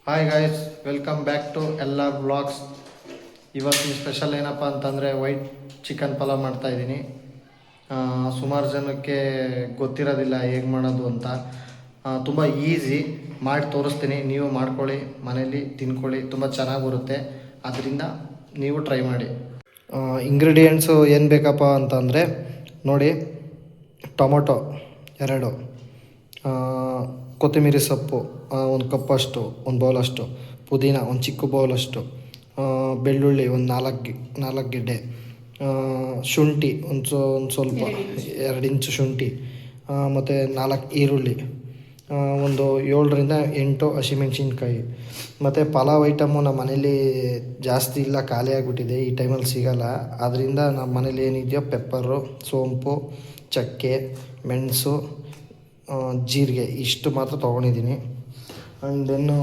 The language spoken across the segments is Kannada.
Hi guys, welcome back to ಎಲ್ಲ ವ್ಲಾಗ್ಸ್. ಇವತ್ತಿನ ಸ್ಪೆಷಲ್ ಏನಪ್ಪ ಅಂತಂದರೆ ವೈಟ್ ಚಿಕನ್ ಪಲಾವ್ ಮಾಡ್ತಾಯಿದ್ದೀನಿ. ಸುಮಾರು ಜನಕ್ಕೆ ಗೊತ್ತಿರೋದಿಲ್ಲ ಹೇಗೆ ಮಾಡೋದು ಅಂತ. ತುಂಬ ಈಸಿ ಮಾಡಿ ತೋರಿಸ್ತೀನಿ. ನೀವು ಮಾಡ್ಕೊಳ್ಳಿ, ಮನೇಲಿ ತಿನ್ಕೊಳ್ಳಿ, ತುಂಬ ಚೆನ್ನಾಗಿ ಬರುತ್ತೆ. ಅದರಿಂದ ನೀವು ಟ್ರೈ ಮಾಡಿ. ಇಂಗ್ರೀಡಿಯೆಂಟ್ಸು ಏನು ಬೇಕಪ್ಪ ಅಂತಂದರೆ ನೋಡಿ, ಟೊಮೊಟೊ 2, ಕೊತ್ತಂಬರಿ ಸೊಪ್ಪು 1 ಕಪ್ಪಷ್ಟು, 1 ಬೌಲಷ್ಟು, ಪುದೀನ 1 ಚಿಕ್ಕ ಬೌಲಷ್ಟು, ಬೆಳ್ಳುಳ್ಳಿ ಒಂದು 4 ಗೆಡ್ಡೆ, ಶುಂಠಿ ಒಂದು ಸ್ವಲ್ಪ 2 ಇಂಚು ಶುಂಠಿ, ಮತ್ತು 4 ಈರುಳ್ಳಿ, ಒಂದು 7ರಿಂದ 8 ಹಸಿಮೆಣ್ಸಿನ್ಕಾಯಿ. ಮತ್ತು ಪಲಾವ್ ಐಟಮು ನಮ್ಮ ಮನೇಲಿ ಜಾಸ್ತಿ ಇಲ್ಲ, ಖಾಲಿ ಆಗಿಬಿಟ್ಟಿದೆ, ಈ ಟೈಮಲ್ಲಿ ಸಿಗೋಲ್ಲ. ಆದ್ದರಿಂದ ನಮ್ಮ ಮನೇಲಿ ಏನಿದೆಯೋ ಪೆಪ್ಪರು, ಸೋಂಪು, ಚಕ್ಕೆ, ಮೆಣಸು, ಜೀರಿಗೆ ಇಷ್ಟು ಮಾತ್ರ ತೊಗೊಂಡಿದ್ದೀನಿ. ಆ್ಯಂಡ್ ದೆನ್ನು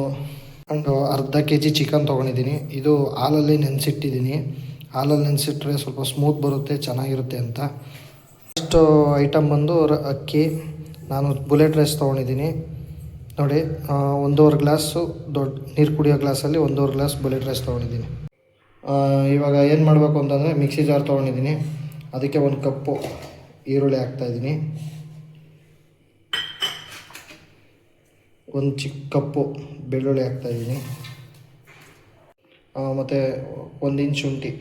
ಅರ್ಧ kg ಚಿಕನ್ ತೊಗೊಂಡಿದ್ದೀನಿ. ಇದು ಹಾಲಲ್ಲಿ ನೆನೆಸಿಟ್ಟಿದ್ದೀನಿ. ಹಾಲಲ್ಲಿ ನೆನೆಸಿಟ್ರೆ ಸ್ವಲ್ಪ ಸ್ಮೂತ್ ಬರುತ್ತೆ, ಚೆನ್ನಾಗಿರುತ್ತೆ ಅಂತ. ಫಸ್ಟು ಐಟಮ್ ಬಂದು ಅಕ್ಕಿ. ನಾನು ಬುಲೆಟ್ ರೈಸ್ ತೊಗೊಂಡಿದ್ದೀನಿ ನೋಡಿ. 1.5 ಗ್ಲಾಸು ದೊಡ್ಡ ನೀರು ಕುಡಿಯೋ ಗ್ಲಾಸಲ್ಲಿ 1.5 ಗ್ಲಾಸ್ ಬುಲೆಟ್ ರೈಸ್ ತೊಗೊಂಡಿದ್ದೀನಿ. ಇವಾಗ ಏನು ಮಾಡಬೇಕು ಅಂತಂದರೆ ಮಿಕ್ಸಿ ಜಾರ್ ತೊಗೊಂಡಿದ್ದೀನಿ. ಅದಕ್ಕೆ 1 ಕಪ್ಪು ಈರುಳ್ಳಿ ಹಾಕ್ತಾಯಿದ್ದೀನಿ, 1 ಚಿಕ್ಕ ಕಪ್ಪು ಬೆಳ್ಳುಳ್ಳಿ ಹಾಕ್ತಾಯಿದ್ದೀನಿ, ಮತ್ತು 1 ಇಂಚ್ ಶುಂಠಿ,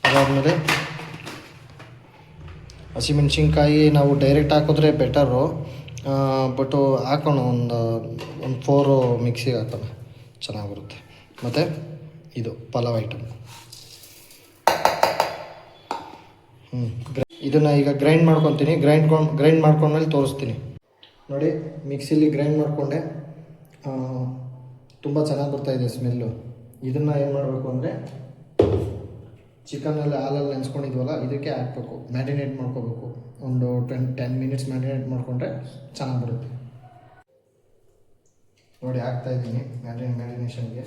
ಅದಾದಮೇಲೆ ಹಸಿಮೆಣ್ಸಿನ್ಕಾಯಿ ನಾವು ಡೈರೆಕ್ಟ್ ಹಾಕಿದ್ರೆ ಬೆಟರು, ಬಟ್ಟು ಹಾಕೋಣ ಒಂದು 4 ಮಿಕ್ಸಿಗೆ ಹಾಕೋಣ, ಚೆನ್ನಾಗಿ ಬರುತ್ತೆ. ಮತ್ತು ಇದು ಪಲಾವ್ ಐಟಮ್. ಇದನ್ನು ಈಗ ಗ್ರೈಂಡ್ ಮಾಡ್ಕೊತೀನಿ. ಗ್ರೈಂಡ್ ಮಾಡ್ಕೊಂಡ್ಮೇಲೆ ತೋರಿಸ್ತೀನಿ ನೋಡಿ. ಮಿಕ್ಸಿಲಿ ಗ್ರೈಂಡ್ ಮಾಡಿಕೊಂಡೆ, ತುಂಬ ಚೆನ್ನಾಗಿ ಬರ್ತಾಯಿದೆ ಸ್ಮೆಲ್ಲು. ಇದನ್ನು ಏನು ಮಾಡಬೇಕು ಅಂದರೆ ಚಿಕನಲ್ಲಿ ಹಾಲಲ್ಲಿ ನೆನೆಸ್ಕೊಂಡಿದ್ವಲ್ಲ, ಇದಕ್ಕೆ ಹಾಕಬೇಕು, ಮ್ಯಾರಿನೇಟ್ ಮಾಡ್ಕೋಬೇಕು. ಒಂದು 10 ಮಿನಿಟ್ಸ್ ಮ್ಯಾರಿನೇಟ್ ಮಾಡಿಕೊಂಡ್ರೆ ಚೆನ್ನಾಗಿ ಬರುತ್ತೆ ನೋಡಿ. ಹಾಕ್ತಾಯಿದ್ದೀನಿ ಮ್ಯಾರಿನೇಷನ್ಗೆ.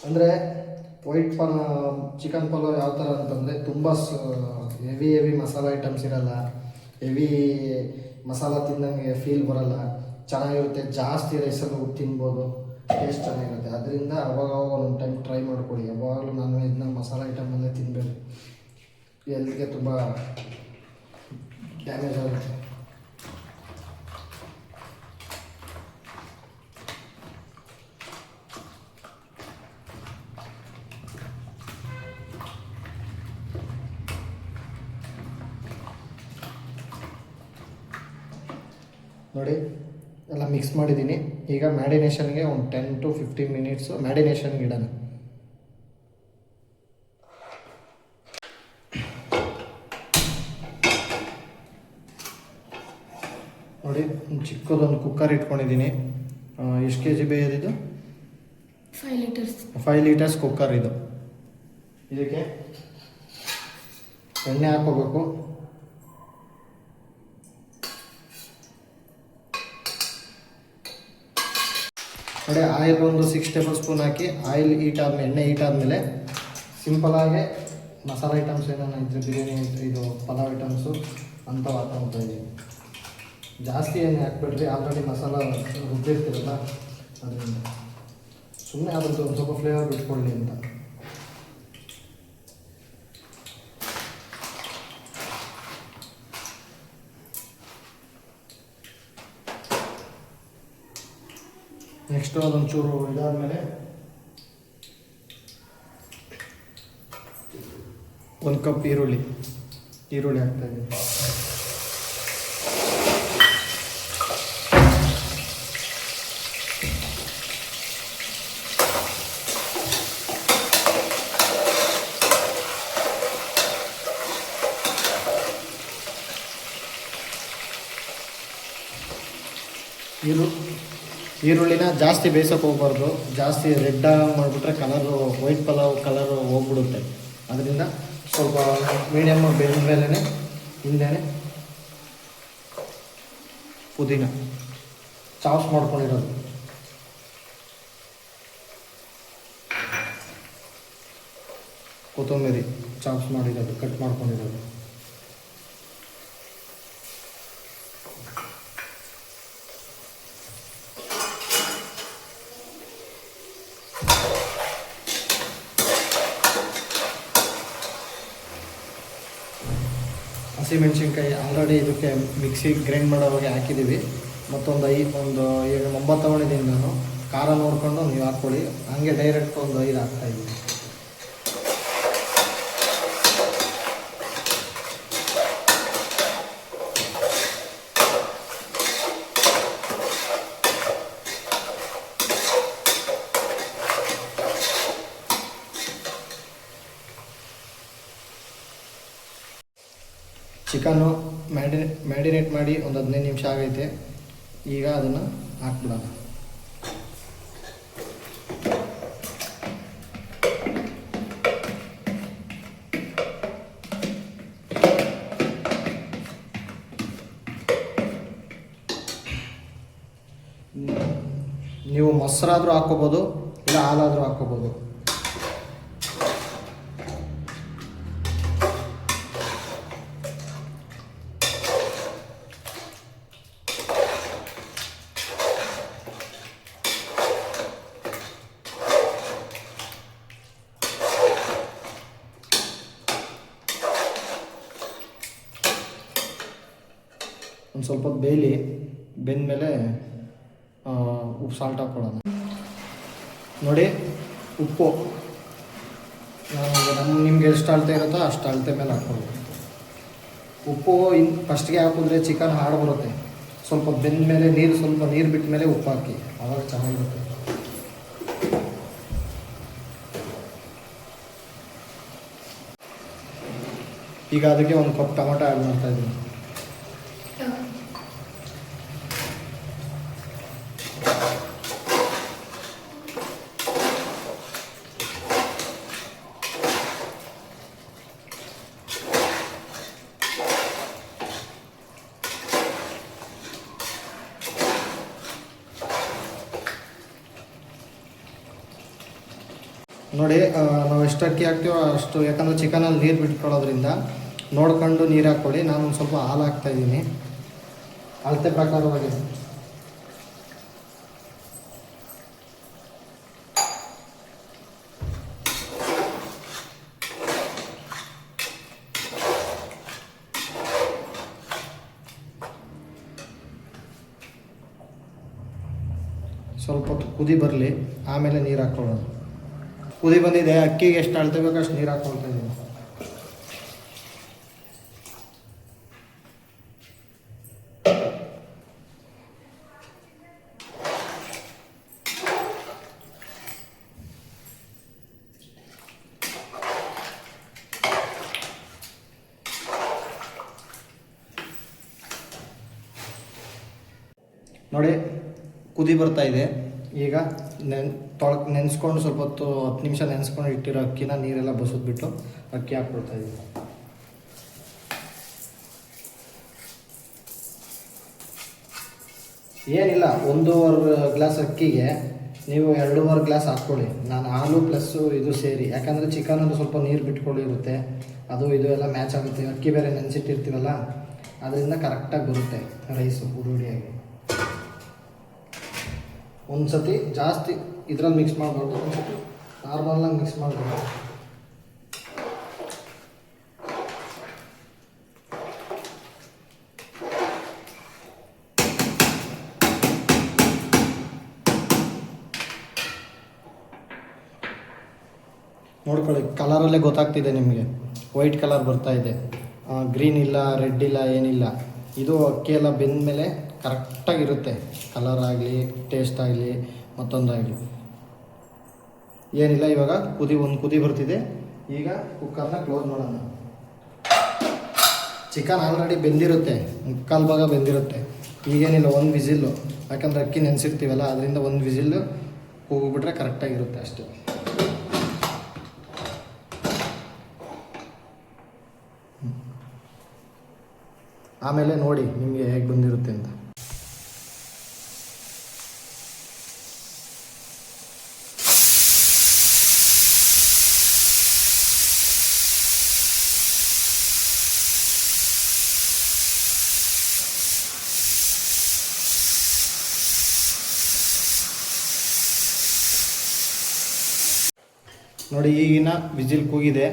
ಅಂದರೆ ವೈಟ್ ಚಿಕನ್ ಪಲಾವ್ ಯಾವ ಥರ ಅಂತಂದರೆ ತುಂಬ ಹೆವಿ ಮಸಾಲ ಐಟಮ್ಸ್ ಇರೋಲ್ಲ, ಹೆವಿ ಮಸಾಲ ತಿಂದಂಗೆ ಫೀಲ್ ಬರೋಲ್ಲ, ಚೆನ್ನಾಗಿರುತ್ತೆ. ಜಾಸ್ತಿ ರೈಸಲ್ಲಿ ತಿನ್ಬೋದು, ಟೇಸ್ಟ್ ಚೆನ್ನಾಗಿರುತ್ತೆ. ಅದರಿಂದ ಅವಾಗವಾಗ ಒಂದು ಟೈಮ್ ಟ್ರೈ ಮಾಡ್ಕೊಳ್ಳಿ. ಯಾವಾಗಲೂ ನಾನ್ ವೆಜ್ನ ಮಸಾಲ ಐಟಮಲ್ಲೇ ತಿನ್ನಬೇಡಿ, ಹೆಲ್ತ್ಗೆ ತುಂಬ ಡ್ಯಾಮೇಜ್ ಆಗುತ್ತೆ. ನೋಡಿ, ಎಲ್ಲ ಮಿಕ್ಸ್ ಮಾಡಿದ್ದೀನಿ. ಈಗ ಮ್ಯಾರಿನೇಷನ್ಗೆ ಒಂದು 10 to 15 ಮಿನಿಟ್ಸು ಮ್ಯಾರಿನೇಷನ್ಗೆ ಇಡೋಣ. ನೋಡಿ, ಚಿಕ್ಕದೊಂದು ಕುಕ್ಕರ್ ಇಟ್ಕೊಂಡಿದ್ದೀನಿ. ಎಷ್ಟು kg ಬೇಯೋದಿದು? 5 ಲೀಟರ್ಸ್. 5 ಲೀಟರ್ಸ್ ಕುಕ್ಕರ್ ಇದು. ಇದಕ್ಕೆ ಎಣ್ಣೆ ಹಾಕ್ಕೋಬೇಕು. ನೋಡಿ, ಆಯಿಲ್ ಒಂದು 6 ಟೇಬಲ್ ಸ್ಪೂನ್ ಹಾಕಿ, ಆಯಿಲ್ ಎಣ್ಣೆ ಹೀಟ್ ಆದಮೇಲೆ ಸಿಂಪಲಾಗಿ ಮಸಾಲ ಐಟಮ್ಸ್ ಏನಾನ ಇದ್ದರೆ, ಬಿರಿಯಾನಿ ಇದು ಪಲಾವ್ ಐಟಮ್ಸು ಅಂಥವು ಹಾಕ್ಕೊಳ್ತಾ ಇದ್ದೀನಿ. ಜಾಸ್ತಿ ಎಣ್ಣೆ ಹಾಕ್ಬಿಡ್ರಿ, ಆಲ್ರೆಡಿ ಮಸಾಲ ರುಬ್ಬಿರ್ತೀರಲ್ಲ, ಅದರಿಂದ ಸುಮ್ಮನೆ ಅದ್ರದ್ದು ಒಂದು ಸ್ವಲ್ಪ ಫ್ಲೇವರ್ ಬಿಟ್ಕೊಳ್ಳಿ ಅಂತ. ನೆಕ್ಸ್ಟು ಅದೊಂಚೂರು ಇದಾದಮೇಲೆ 1 ಕಪ್ ಈರುಳ್ಳಿ ಹಾಕ್ತಾಯಿದ್ದೀನಿ. ಈರುಳ್ಳಿನ ಜಾಸ್ತಿ ಬೇಯಿಸೋಕೆ ಹೋಗ್ಬಾರ್ದು, ಜಾಸ್ತಿ ರೆಡ್ ಮಾಡಿಬಿಟ್ರೆ ಕಲರು, ವೈಟ್ ಪಲಾವ್ ಕಲರು ಹೋಗ್ಬಿಡುತ್ತೆ. ಅದರಿಂದ ಸ್ವಲ್ಪ ಮೀಡಿಯಮ್ ಬೆಂದ ಮೇಲೆ ಹಿಂದೆ ಪುದೀನ ಚಾಪ್ಸ್ ಮಾಡ್ಕೊಂಡಿರೋದು, ಕೊತ್ತಂಬರಿ ಚಾಪ್ಸ್ ಮಾಡಿರೋದು, ಕಟ್ ಮಾಡ್ಕೊಂಡಿರೋದು. ಹಸಿಮೆಣ್ಸಿನ್ಕಾಯಿ ಆಲ್ರೆಡಿ ಇದಕ್ಕೆ ಮಿಕ್ಸಿ ಗ್ರೈಂಡ್ ಮಾಡೋವಾಗ ಹಾಕಿದ್ದೀವಿ. ಮತ್ತೊಂದು 9 ತೊಗೊಂಡಿದ್ದೀನಿ ನಾನು. ಖಾರ ನೋಡಿಕೊಂಡು ನೀವು ಹಾಕ್ಕೊಳ್ಳಿ. ಹಂಗೆ ಡೈರೆಕ್ಟ್ ಒಂದು 5 ಹಾಕ್ತಾಯಿದ್ದೀನಿ. ಚಿಕನ್ನು ಮ್ಯಾರಿನೇಟ್ ಮಾಡಿ ಒಂದು 15 ನಿಮಿಷ ಆಗೈತೆ. ಈಗ ಅದನ್ನು ಹಾಕ್ಬಿಡೋಣ. ನೀವು ಮೊಸರಾದರೂ ಹಾಕ್ಕೋಬೋದು, ಇಲ್ಲ ಹಾಲಾದರೂ ಹಾಕ್ಕೋಬೋದು. ಒಂದು ಸ್ವಲ್ಪ ಹೊತ್ತು ಬೆಂದಮೇಲೆ ಉಪ್ಪು ಸಾಲ್ಟ್ ಹಾಕ್ಕೊಳ್ಳೋಣ. ನೋಡಿ, ಉಪ್ಪು ನಿಮ್ಗೆ ಎಷ್ಟು ಅಳತೆ ಇರುತ್ತೋ ಅಷ್ಟು ಅಳತೆ ಮೇಲೆ ಹಾಕ್ಕೊಳ್ಳಿ. ಉಪ್ಪು ಫಸ್ಟ್ಗೆ ಹಾಕಿದ್ರೆ ಚಿಕನ್ ಹಾಡು ಬರುತ್ತೆ. ಸ್ವಲ್ಪ ಬೆಂದಮೇಲೆ ಸ್ವಲ್ಪ ನೀರು ಬಿಟ್ಟ ಮೇಲೆ ಉಪ್ಪು ಹಾಕಿ, ಆವಾಗ ಚೆನ್ನಾಗಿರುತ್ತೆ. ಈಗ ಅದಕ್ಕೆ ಒಂದು ಕಪ್ ಟೊಮೆಟೊ ಆ್ಯಡ್ ಮಾಡ್ತಾಯಿದ್ದೀನಿ. ನೋಡಿ, ನಾವು ಎಷ್ಟು ಅಕ್ಕಿ ಹಾಕ್ತೀವೋ ಅಷ್ಟು, ಯಾಕಂದರೆ ಚಿಕನಲ್ಲಿ ನೀರು ಬಿಟ್ಕೊಳ್ಳೋದ್ರಿಂದ ನೋಡ್ಕೊಂಡು ನೀರು ಹಾಕ್ಕೊಳ್ಳಿ. ನಾನು ಒಂದು ಸ್ವಲ್ಪ ಹಾಲು ಹಾಕ್ತಾಯಿದ್ದೀನಿ, ಅಳತೆ ಪ್ರಕಾರವಾಗಿ. ಸ್ವಲ್ಪ ಹೊತ್ತು ಕುದಿ ಬರಲಿ, ಆಮೇಲೆ ನೀರು ಹಾಕ್ಕೊಳ್ಳೋಣ. ಕುದಿ ಬಂದಿದೆ, ಅಕ್ಕಿಗೆ ಎಷ್ಟು ಅಳತೆ ಬೇಕೋ ಅಷ್ಟು ನೀರು ಹಾಕ್ಕೊಳ್ತಾ ಇದ್ದೀನಿ. ನೋಡಿ, ಕುದಿ ಬರ್ತಾ ಇದೆ. ಈಗ ನೆನೆಸ್ಕೊಂಡು ಸ್ವಲ್ಪ ಹೊತ್ತು 10 ನಿಮಿಷ ನೆನೆಸ್ಕೊಂಡು ಇಟ್ಟಿರೋ ಅಕ್ಕಿನ ನೀರೆಲ್ಲ ಬಸಿದ್ಬಿಟ್ಟು ಅಕ್ಕಿ ಹಾಕ್ಕೊಳ್ತಾ ಇದ್ದೀವಿ. ಏನಿಲ್ಲ, 1.5 ಗ್ಲಾಸ್ ಅಕ್ಕಿಗೆ ನೀವು 2.5 ಗ್ಲಾಸ್ ಹಾಕ್ಕೊಳ್ಳಿ. ನಾನು ಹಾಲು ಪ್ಲಸ್ಸು ಇದು ಸೇರಿ, ಯಾಕಂದರೆ ಚಿಕನಲ್ಲೂ ಸ್ವಲ್ಪ ನೀರು ಬಿಟ್ಕೊಂಡಿರುತ್ತೆ, ಅದು ಇದು ಎಲ್ಲ ಮ್ಯಾಚ್ ಆಗುತ್ತೆ. ಅಕ್ಕಿ ಬೇರೆ ನೆನೆಸಿಟ್ಟಿರ್ತೀವಲ್ಲ, ಅದರಿಂದ ಕರೆಕ್ಟಾಗಿ ಬರುತ್ತೆ ರೈಸು ಹುಡುಡಿಯಾಗಿ. ಒಂದು ಸತಿ ಜಾಸ್ತಿ ಇದ್ರಲ್ಲಿ ಮಿಕ್ಸ್ ಮಾಡಬಾರ್ದು, ಒಂದು ಸತಿ ನಾರ್ಮಲ್ನಾಗಿ ಮಿಕ್ಸ್ ಮಾಡಬೇಕು. ನೋಡ್ಕೊಳ್ಳಿ, ಕಲರಲ್ಲೇ ಗೊತ್ತಾಗ್ತಿದೆ ನಿಮಗೆ, ವೈಟ್ ಕಲರ್ ಬರ್ತಾ ಇದೆ. ಗ್ರೀನ್ ಇಲ್ಲ, ರೆಡ್ ಇಲ್ಲ, ಏನಿಲ್ಲ. ಇದು ಅಕ್ಕಿ ಎಲ್ಲ ಬೆಂದ ಮೇಲೆ ಕರೆಕ್ಟಾಗಿರುತ್ತೆ, ಕಲರ್ ಆಗಲಿ, ಟೇಸ್ಟ್ ಆಗಲಿ, ಮತ್ತೊಂದಾಗಲಿ. ಏನಿಲ್ಲ, ಇವಾಗ ಒಂದು ಕುದಿ ಬರ್ತಿದೆ. ಈಗ ಕುಕ್ಕರ್ನ ಕ್ಲೋಸ್ ಮಾಡೋಣ. ಚಿಕನ್ ಆಲ್ರೆಡಿ ಬೆಂದಿರುತ್ತೆ, 3/4 ಭಾಗ ಬೆಂದಿರುತ್ತೆ. ಈಗೇನಿಲ್ಲ, 1 ವಿಸಿಲ್ಲು, ಯಾಕಂದರೆ ಅಕ್ಕಿ ನೆನೆಸಿರ್ತೀವಲ್ಲ, ಅದರಿಂದ 1 ವಿಸಿಲ್ಲು ಕೂಗಿಬಿಟ್ರೆ ಕರೆಕ್ಟಾಗಿರುತ್ತೆ ಅಷ್ಟೇ. ಆಮೇಲೆ ನೋಡಿ ನಿಮಗೆ ಹೇಗೆ ಬಂದಿರುತ್ತೆ ಅಂತ. ನೋಡಿ ಈಗಿನ ವಿಜಿಲ್ ಕೂಗಿದೆ.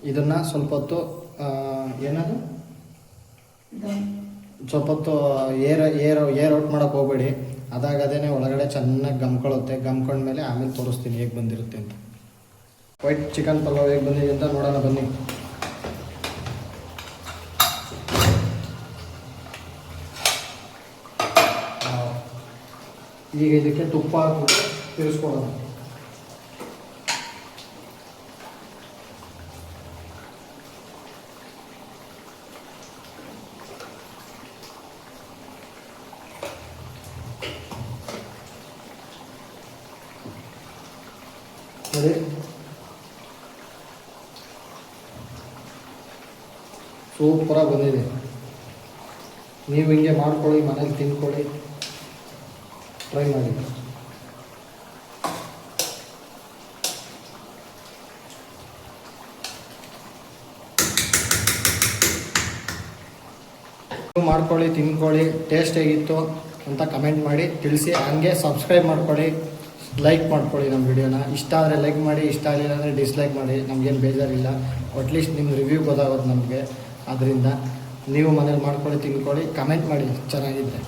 ಇದನ್ನು ಸ್ವಲ್ಪ ಹೊತ್ತು ಏನದು ಸ್ವಲ್ಪ ಹೊತ್ತು ಏರ್ ಔಟ್ ಮಾಡೋಕ್ಕೆ ಹೋಗಬೇಡಿ. ಅದಾಗದೇ ಒಳಗಡೆ ಚೆನ್ನಾಗಿ ಗಮ್ಕೊಳ್ಳುತ್ತೆ. ಗಮ್ಕೊಂಡ್ಮೇಲೆ ಆಮೇಲೆ ತೋರಿಸ್ತೀನಿ ಹೇಗೆ ಬಂದಿರುತ್ತೆ ಅಂತ. ವೈಟ್ ಚಿಕನ್ ಪಲಾವ್ ಹೇಗೆ ಬಂದಿದೆ ಅಂತ ನೋಡೋಣ ಬನ್ನಿ. ಈಗ ಇದಕ್ಕೆ ತುಪ್ಪ ಹಾಕ್ಬಿಟ್ಟು ತಿರ್ಸ್ಕೊಡೋಣ. ನೋಡಿ ಸೂಪರಾಗಿ ಬಂದಿದೆ. ನೀವು ಹಿಂಗೆ ಮಾಡ್ಕೊಳ್ಳಿ, ಮನೇಲಿ ತಿನ್ಕೊಳ್ಳಿ, ಟ್ರೈ ಮಾಡಿ. ಮಾಡ್ಕೊಳ್ಳಿ, ತಿನ್ಕೊಳ್ಳಿ, ಟೇಸ್ಟ್ ಹೇಗಿತ್ತು ಅಂತ ಕಮೆಂಟ್ ಮಾಡಿ ತಿಳಿಸಿ. ಹಂಗೆ ಸಬ್ಸ್ಕ್ರೈಬ್ ಮಾಡ್ಕೊಳ್ಳಿ, ಲೈಕ್ ಮಾಡ್ಕೊಳ್ಳಿ ನಮ್ಮ ವಿಡಿಯೋನ. ಇಷ್ಟ ಆದರೆ ಲೈಕ್ ಮಾಡಿ, ಇಷ್ಟ ಆಗಲಿಲ್ಲ ಅಂದರೆ ಡಿಸ್ಲೈಕ್ ಮಾಡಿ, ನಮಗೇನು ಬೇಜಾರಿಲ್ಲ. ಅಟ್ಲೀಸ್ಟ್ ನಿಮ್ಮ ರಿವ್ಯೂ ಗೊತ್ತಾಗೋದು ನಮಗೆ. ಆದ್ದರಿಂದ ನೀವು ಮನೇಲಿ ಮಾಡ್ಕೊಳ್ಳಿ, ತಿನ್ಕೊಳ್ಳಿ, ಕಮೆಂಟ್ ಮಾಡಿ ಚೆನ್ನಾಗಿದ್ದರೆ.